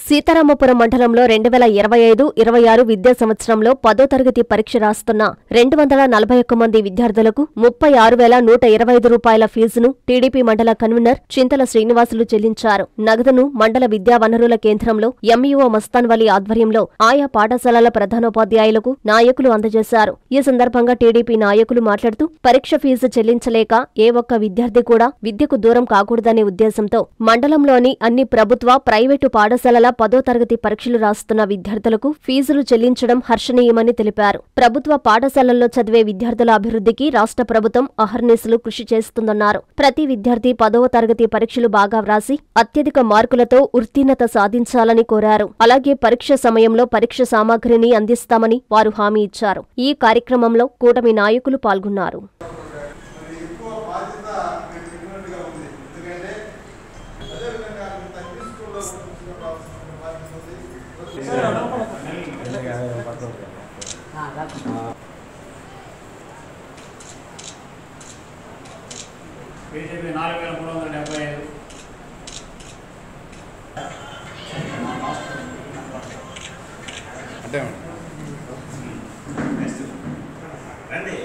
సీతారామపురం మండలంలో 2025-26 విద్యా సంవత్సరంలో 10వ తరగతి పరీక్ష రాస్తున్న 241 మంది విద్యార్థులకు 36,125 రూపాయల ఫీజును టీడీపీ మండల కన్వీనర్ చింతల శ్రీనివాసులు చెల్లించారు. నగదును మండల విద్యా వనరుల కేంద్రంలో ఎంఈఓ మస్తాన్ వలి ఆధ్వర్యంలో ఆయా పాఠశాలల ప్రధానోపాధ్యాయులకు నాయకులు అందజేశారు. ఈ సందర్భంగా టీడీపీ నాయకులు మాట్లాడుతూ పరీక్ష ఫీజు చెల్లించలేక ఏ ఒక్క విద్యార్థి కూడా విద్యకు దూరం కాకూడదనే ఉద్దేశంతో మండలంలోని అన్ని ప్రభుత్వ, ప్రైవేటు పాఠశాలల 10వ తరగతి పరీక్షలు రాస్తున్న విద్యార్థులకు ఫీజులు చెల్లించడం హర్షణీయమని తెలిపారు. ప్రభుత్వ పాఠశాలల్లో చదివే విద్యార్థుల అభివృద్ధికి రాష్ట్ర ప్రభుత్వం అహర్నిశలు కృషి చేస్తుందన్నారు. ప్రతి విద్యార్థి 10వ తరగతి పరీక్షలు బాగా వ్రాసి అత్యధిక మార్కులతో ఉత్తీర్ణత సాధించాలని కోరారు. అలాగే పరీక్ష సమయంలో పరీక్ష సామాగ్రిని అందిస్తామని వారు హామీ ఇచ్చారు. ఈ కార్యక్రమంలో కూటమి నాయకులు పాల్గొన్నారు. బీజేపీ 4,375 అంటే రండి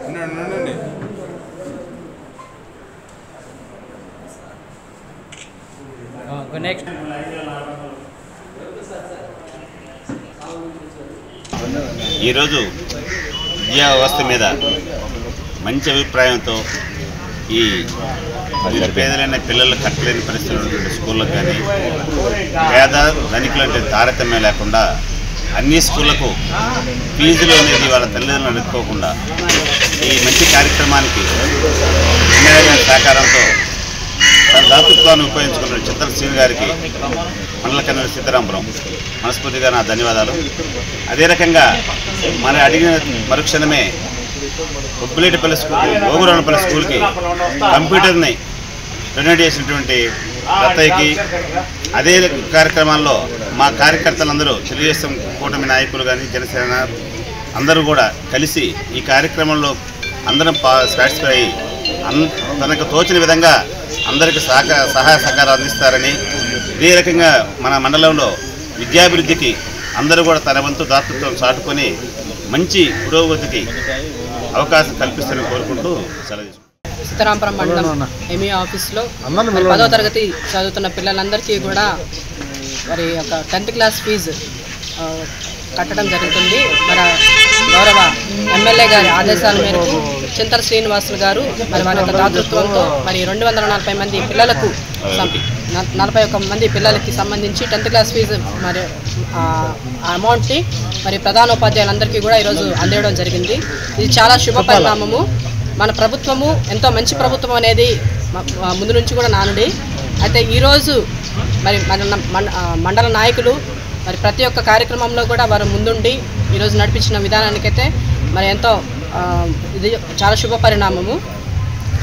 ఉండండి నెక్స్ట్ ఈరోజు విద్యా వ్యవస్థ మీద మంచి అభిప్రాయంతో ఈ పేదలైన పిల్లలు కట్టలేని పరిస్థితులు ఉన్నటువంటి స్కూళ్ళకు కానీ పేద ధనికులు అంటే తారతమ్యం లేకుండా అన్ని స్కూళ్లకు ఫీజులు అనేది వాళ్ళ తల్లిదండ్రులు అడుక్కోకుండా ఈ మంచి కార్యక్రమానికి ఎమ్మెల్యే గారి సహకారంతో తన దాతృత్వాన్ని ఉపయోగించుకున్న చింతల శ్రీని గారికి మండల కన్వీనర్ సీతారామపురం మనస్ఫూర్తిగా నా ధన్యవాదాలు. అదే రకంగా మనం అడిగిన మరుక్షణమే ఉబ్బులేటిపల్లి స్కూల్, ఓగురాలపల్లి స్కూల్కి కంప్యూటర్ని డొనేట్ చేసినటువంటి దత్తయ్యకి, అదే కార్యక్రమాల్లో మా కార్యకర్తలందరూ తెలుగుదేశం కూటమి నాయకులు కానీ జనసేన అందరూ కూడా కలిసి ఈ కార్యక్రమంలో అందరం సాటిస్ఫై అయ్యి తనకు తోచిన విధంగా అందరికీ సహాయ సహకారం అందిస్తారని, ఇదే రకంగా మన మండలంలో విద్యాభివృద్ధికి అందరూ కూడా తన వంతు దాతృత్వం చాటుకొని మంచి పురోగతికి అవకాశం కల్పిస్తారని కోరుకుంటూ సెలవు. సీతారామపురం మండలం ఎంఈ ఆఫీస్లో 10వ తరగతి చదువుతున్న పిల్లలందరికీ కూడా మరి ఒక 10th క్లాస్ ఫీజు కట్టడం జరుగుతుంది. మన గౌరవ ఎమ్మెల్యే గారి ఆదేశాల మేరకు చింతల శ్రీనివాసులు గారు మరి వారి యొక్క దాతృత్వంతో మరి 240 మంది పిల్లలకు 41 మంది పిల్లలకి సంబంధించి 10th క్లాస్ ఫీజు మరి ఆ అమౌంట్ని మరి ప్రధానోపాధ్యాయులందరికీ కూడా ఈరోజు అందివ్వడం జరిగింది. ఇది చాలా శుభ పరిణామము. మన ప్రభుత్వము ఎంతో మంచి ప్రభుత్వం అనేది ముందు నుంచి కూడా నానుడి. అయితే ఈరోజు మరి మండల నాయకులు మరి ప్రతి ఒక్క కార్యక్రమంలో కూడా వారు ముందుండి ఈరోజు నడిపించిన విధానానికైతే మరి ఎంతో ఇది చాలా శుభ పరిణామము.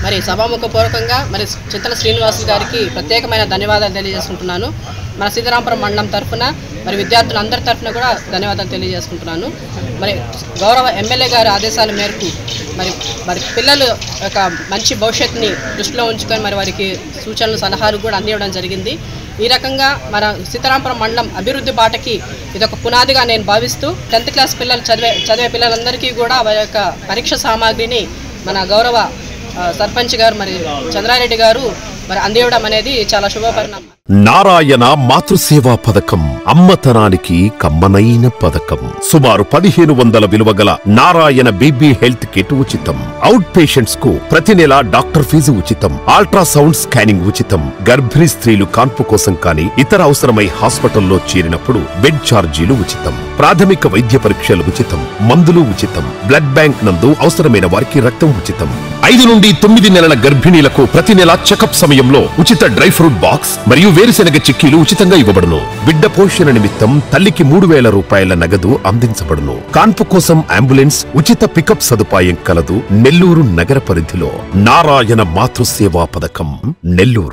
మరి సభాముఖపూర్వకంగా మరి చింతల శ్రీనివాసులు గారికి ప్రత్యేకమైన ధన్యవాదాలు తెలియజేసుకుంటున్నాను. మన సీతారామపురం మండలం తరఫున మరి విద్యార్థులందరి తరఫున కూడా ధన్యవాదాలు తెలియజేసుకుంటున్నాను. మరి గౌరవ ఎమ్మెల్యే గారి ఆదేశాల మేరకు మరి పిల్లల యొక్క మంచి భవిష్యత్తుని దృష్టిలో ఉంచుకొని మరి వారికి సూచనలు, సలహాలు కూడా అందివ్వడం జరిగింది. ఈ రకంగా మన సీతారామపురం మండలం అభివృద్ధి బాటకి ఇదొక పునాదిగా నేను భావిస్తూ 10th క్లాస్ పిల్లలు చదివే పిల్లలందరికీ కూడా వారి యొక్క పరీక్ష సామాగ్రిని మన గౌరవ సర్పంచ్ గారు మరి చంద్రారెడ్డి గారు మరి అందివ్వడం అనేది చాలా శుభపరిణామం. నారాయణ మాతృసేవా పథకం అమ్మతనానికి కమ్మనైన పథకం. సుమారు 1500 విలువగల నారాయణ బీబీ హెల్త్ కిట్ ఉచితం. అవుట్ పేషెంట్స్ కు ప్రతి నెల డాక్టర్ ఫీజు ఉచితం. అల్ట్రాసౌండ్ స్కానింగ్ ఉచితం. గర్భిణీ స్త్రీలు కాన్పు కోసం కానీ ఇతర అవసరమై హాస్పిటల్లో చేరినప్పుడు బెడ్ ఛార్జీలు ఉచితం. ప్రాథమిక వైద్య పరీక్షలు ఉచితం. మందులు ఉచితం. బ్లడ్ బ్యాంక్ నందు అవసరమైన వారికి రక్తం ఉచితం. 5 నుండి 9 నెలల గర్భిణీలకు ప్రతి నెల చెకప్ సమయంలో ఉచిత డ్రై ఫ్రూట్ బాక్స్ మరియు వేరుశెనగ చిక్కీలు ఉచితంగా ఇవ్వబడును. బిడ్డ పోషణ నిమిత్తం తల్లికి 3,000 రూపాయల నగదు అందించబడును. కాన్పు కోసం అంబులెన్స్ ఉచిత పికప్ సదుపాయం కలదు. నెల్లూరు నగర పరిధిలో నారాయణ మాతృసేవా పథకం, నెల్లూరు.